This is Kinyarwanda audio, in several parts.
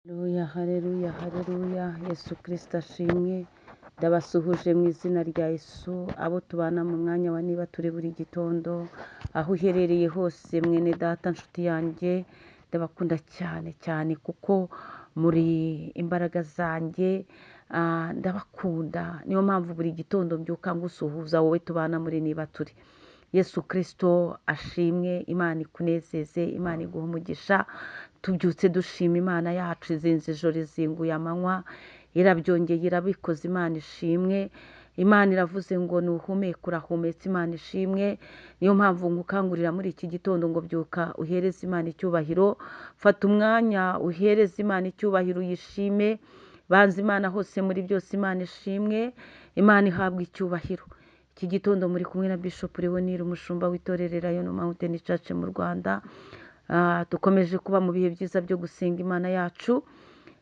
Haleluya, haleluya, haleluya. Yesu Kristo ashimwe. Ndabasuhuje mu izina rya Yesu, abo tubana mu mwanya wa niba turi buri gitondo, aho uherereye hose mwene data nshuti yanjye, ndabakunda cyane cyane kuko muri imbaraga zanjye, ndabakunda. Niyo mpamvu buri gitondo mbyuka ngusuhuza wowe tubana muri niba turi. Yesu Kristo ashimwe, Imana ikunezeze, Imana iguha umugisha. Tubyutse dushima Imana yacu, izinze ijoro izinguye amanywa, irabyongeye irabikoze, Imana ishimwe. Imana iravuze ngo nuhumeka urahumetse, Imana ishimwe. Niyo mpamvu ngukangurira muri iki gitondo ngo byuka uhereze Imana icyubahiro, fata umwanya uhereze Imana icyubahiro, uyishime. Banza Imana hose muri byose, Imana ishimwe, Imana ihabwa icyubahiro. Iki gitondo muri kumwe na Bishop Leonire, umushumba w'itorero Lion Mountain Church mu Rwanda. Dukomeje kuba mu bihe byiza byo gusenga Imana yacu.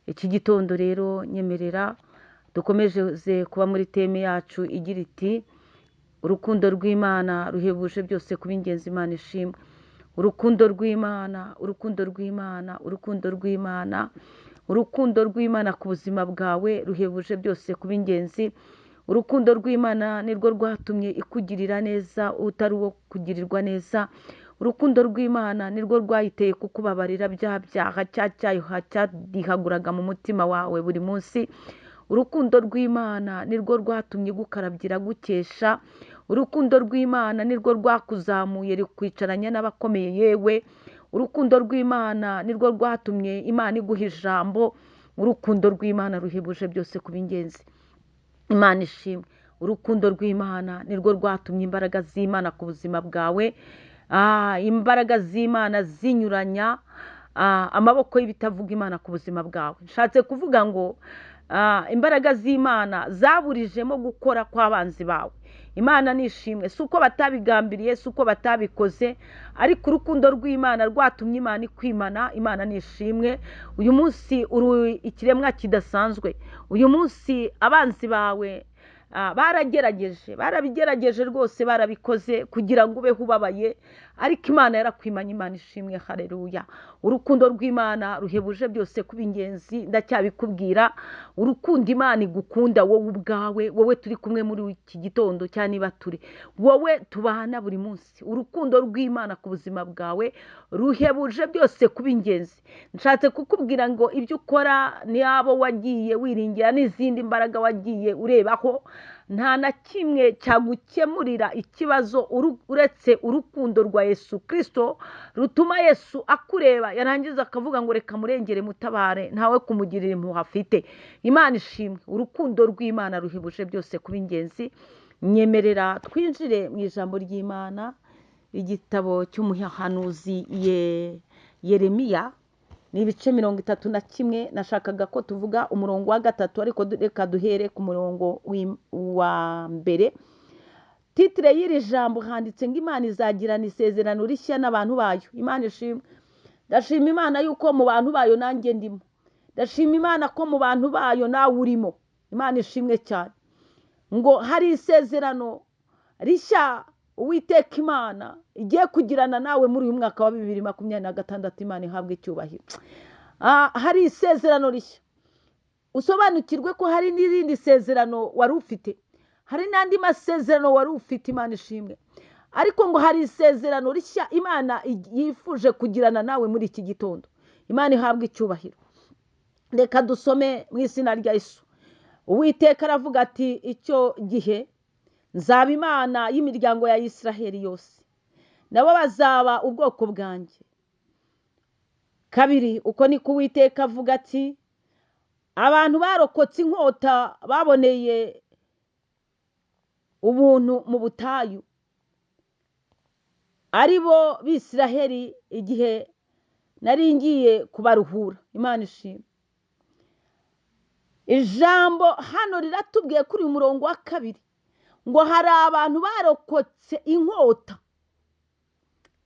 Iki gitondo rero nyemerera dukomeje kuba muri teme yacu igira iti urukundo rw'Imana ruhebuje byose kuba ingenzi, Imana ishimwe. Urukundo rw'Imana, urukundo rw'Imana, urukundo rw'Imana, urukundo rw'Imana ku buzima bwawe ruhebuje byose kuba ingenzi. Urukundo rw'Imana nirwo rwatumye ikugirira neza utari uwo kugirirwa neza. Urukundo rw'Imana nirwo rwayiteye kukubabarira bya byaha cyaha cyadihaguraga mu mutima wawe buri munsi. Urukundo rw'Imana nirwo rwatumye gukarabyira gukesha. Urukundo rw'Imana nirwo rwakuzamuye rukwicaranya n'abakomeye yewe. Urukundo rw'Imana nirwo rwatumye Imana iguha ijambo. Urukundo rw'Imana ruhebuje byose kuba ingenzi, Imana ishimwe. Urukundo rw'Imana nirwo rwatumye imbaraga z'Imana ku buzima bwawe, imbaraga z'Imana zinyuranya amaboko y'ibitavuga Imana ku buzima bwawe. Nshatse kuvuga ngo imbaraga z'Imana zaburijemo gukora kw'abanzi bawe. Imana nishimwe, si uko batabigambiriye, si uko batabikoze, ariko urukundo rw'Imana rwatumye Imana ikwimana. Imana nishimwe. Uyu munsi uri ikiremwa kidasanzwe. Uyu munsi abanzi bawe barabigerageje rwose, barabikoze kugira ngo ubeho ubabaye, ariko Imana yarakwimanye. Imana ishimwe, haleluya. Urukundo rw'Imana ruhebuje byose kuba ingenzi. Ndacyabikubwira, urukundo Imana igukunda wowe ubwawe, wowe turi kumwe muri iki gitondo cyane niba turi, wowe tubana buri munsi. Urukundo rw'Imana ku buzima bwawe ruhebuje byose kuba ingenzi. Nshatse kukubwira ngo ibyo ukora ni abo wagiye wiringira n'izindi mbaraga wagiye urebaho, nta na kimwe cyagukemurira ikibazo uretse urukundo rwa Yesu Kristo rutuma Yesu akureba yarangiza akavuga ngo reka murengere mutabare, ntawe kumugirira impuhwe afite. Imana ishimwe. Urukundo rw'Imana ruhebuje byose kuba ingenzi. Nyemerera twinjire mu ijambo ry'Imana, igitabo cy'umuhanuzi Yeremiya, ni ibice 31. Nashakaga ko tuvuga umurongo wa 3, ariko reka duhere ku murongo wa mbere. Titire y'iri jambo handitse ngo Imana izagirana isezerano rishya n'abantu bayo. Imana ishimwe. Ndashima Imana yuko mu bantu bayo nanjye ndimo. Ndashima Imana ko mu bantu bayo nawe urimo. Imana ishimwe cyane. Ngo hari isezerano rishya Uwiteka Imana igiye kugirana nawe muri uyu mwaka wa 2026. Imana ihabwe icyubahiro. Hari isezerano rishya. Usobanukirwe ko hari n'irindi sezerano wari ufite, hari n'andi masezerano wari ufite. Imana ishimwe. Ariko ngo hari isezerano rishya Imana yifuje kugirana nawe muri iki gitondo. Imana ihabwe icyubahiro. Reka dusome mu izina rya Yesu. Uwiteka aravuga ati, icyo gihe nzaba Imana y'imiryango ya Isiraheli yose, nabo bazaba ubwoko bwanjye. 2, uko niko Uwiteka avuga ati, abantu barokotse inkota baboneye ubuntu mu butayu, ari bo b'Isiraheli igihe nari ngiye kubaruhura. Imana ishimwe. Ijambo hano riratubwiye kuri uyu murongo wa 2 ngo hari abantu barokotse inkota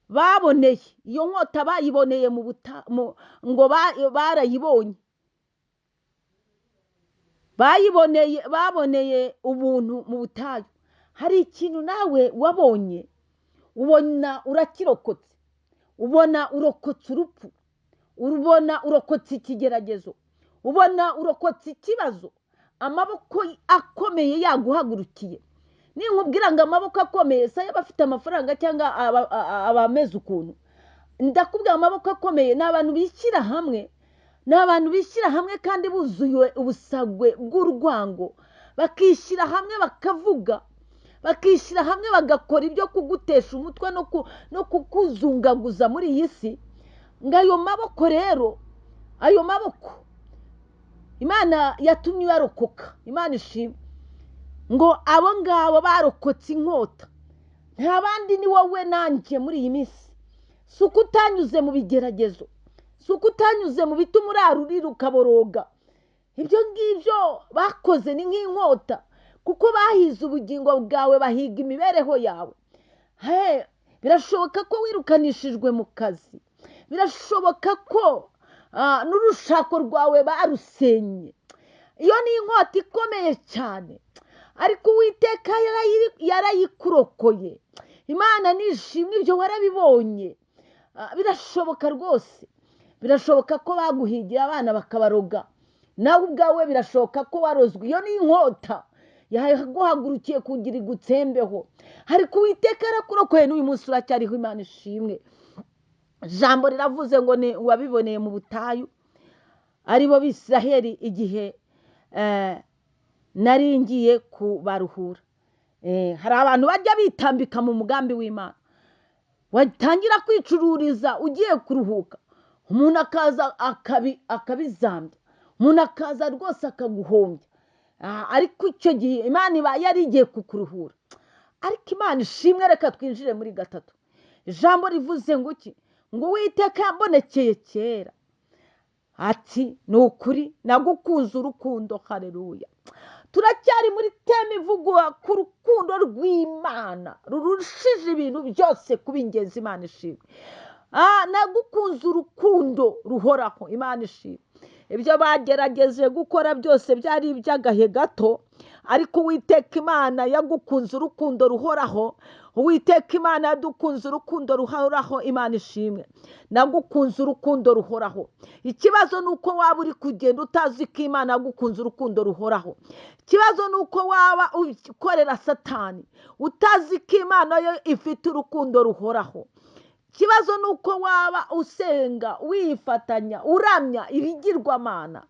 baboneye. Iyo nkota bayiboneye ngo barayibonye, baboneye ubuntu mu butayu. Hari ikintu nawe wabonye, ubona urakirokotse, ubona urokotse urupfu, ubona urokotse ikigeragezo, ubona urokotse ikibazo, amaboko akomeye yaguhagurukiye. Ninkubwira ngo amaboko akomeye saya bafite amafaranga cyangwa abameze ukuntu, ndakubwira amaboko akomeye ni abantu bishyira hamwe, ni abantu bishyira hamwe kandi buzuye ubusagwe bw'urwango, bakishyira hamwe bakavuga, bakishyira hamwe bagakora ibyo kugutesha umutwe no kukuzungaguza muri iyi si. Ngo ayo maboko rero, ayo maboko Imana yatumye barokoka. Imana ishimwe ngo abo ngabo barokotse inkota, nta bandi ni wowe nanjye muri iyi minsi. Si uko utanyuze mu bigeragezo, si uko utanyuze mu bituma urarurira ukaboroga. Ibyo ngibyo bakoze ni nk'inkota, kuko bahize ubugingo bwawe, bahiga imibereho yawe. Birashoboka ko wirukanishijwe mu kazi, birashoboka ko n'urushako rwawe barusenye. Iyo ni inkota ikomeye cyane, ariko Uwiteka yarayikurokoye. Imana nishimwe, ibyo warabibonye. Birashoboka rwose, birashoboka ko baguhigira abana bakabaroga, nawe ubwawe birashoboka ko warozwe. Iyo ni inkota yaguhagurukiye kugira igutsembeho, ariko Uwiteka yarakurokoye, n'uyu munsi uracyariho. Imana ishimwe. Ijambo riravuze ngo ni wabiboneye mu butayu, aribo Bisiraheli, igihe nari ngiye kubaruhura. Hari abantu bajya bitambika mu mugambi w'Imana, watangira kwicururiza ugiye kuruhuka, umuntu akaza akabizambya, umuntu akaza rwose akaguhombya. Ariko icyo gihe Imana iba yari igiye kukuruhura. Ariko Imana ishimwe, reka twinjire muri gatatu. Ijambo rivuze ngo iki? Ngo Uwiteka yambonekeye kera, ati ni ukuri nagukunze urukundo. Haleluya. Turacyari muri teme ivuga ku rukundo rw'Imana rurushije ibintu byose kuba ingenzi. Imana ishimwe. Nagukunze urukundo ruhoraho. Imana ishimwe. Ibyo bagerageje gukora byose byari iby'agahe gato, ariko Uwiteka Imana yagukunze urukundo ruhoraho. Uwiteka Imana yadukunze urukundo ruhoraho. Imana ishimwe. Nagukunze urukundo ruhoraho. Ikibazo ni uko waba uri kugenda utazi ko Imana yagukunze urukundo ruhoraho. Ikibazo ni uko waba ukorera Satani utazi ko Imana yo ifite urukundo ruhoraho. Ikibazo ni uko waba usenga wifatanya uramya ibigirwamana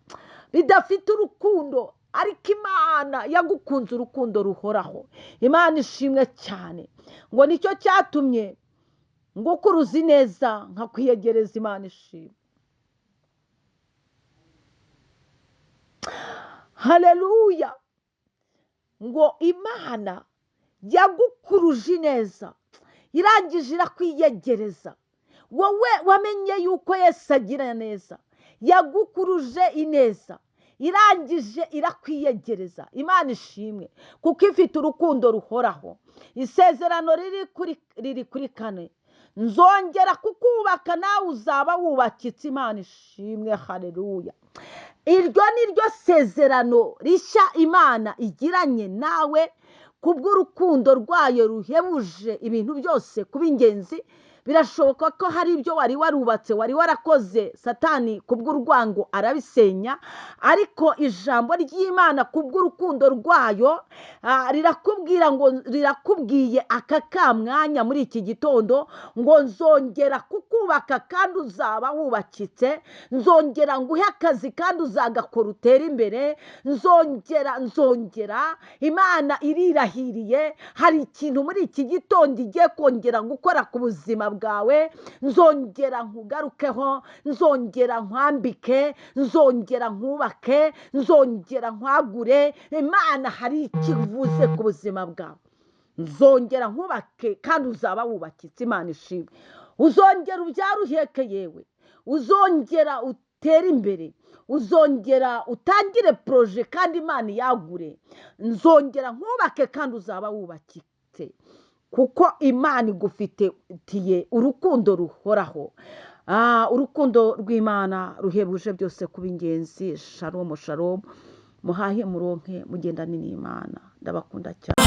bidafite urukundo, ariko Imana yagukunze urukundo ruhoraho. Imana ishimwe cyane. Ngo nicyo cyatumye ngo kuruzi neza nkakwiyegereza. Imana ishimwe. Haleluya. Ngo Imana yagukuruje neza, irangije irakwiyegereza. Wowe wamenye yuko Yesu agira neza, yagukuruje ineza, irangije irakwiyegereza. Imana ishimwe, kuko ifite urukundo ruhoraho. Isezerano riri kuri kane, nzongera kukubaka nawe uzaba wubakitse. Imana ishimwe. Haleluya. Iryo ni ryo sezerano rishya Imana igiranye nawe, kubw'urukundo rwayo ruhebuje ibintu byose kuba ingenzi. Birashoboka ko hari ibyo wari warubatse, wari warakoze, Satani kubw'urwango arabisenya, ariko ijambo ry'Imana kubw'urukundo rwayo rirakubwiye aka kamwanya muri iki gitondo ngo nzongera kukubaka kandi uzaba wubakitse. Nzongera nguhe akazi kandi uzagakora utere imbere. Nzongera. Imana irirahiriye, hari ikintu muri iki gitondo igiye kongera gukora ku buzima bwawe. Nzongera nkugarukeho, nzongera nkwambike, nzongera nkubake, nzongera nkwagure. Imana hari ikivuze ku buzima bwawe. Nzongera nkubake kandi uzaba wubakitse. Imana ishimwe. Uzongera ubyara uheke, yewe uzongera utere imbere, uzongera utangire proje kandi Imana yagure. Nzongera nkubake kandi uzaba wubakitse, kuko Imana igufitiye urukundo ruhoraho. Urukundo rw'Imana ruhebuje byose kuba ingenzi. Shalom shalom. Muhahe muronke mugendane n'Imana. Ndabakunda cyane.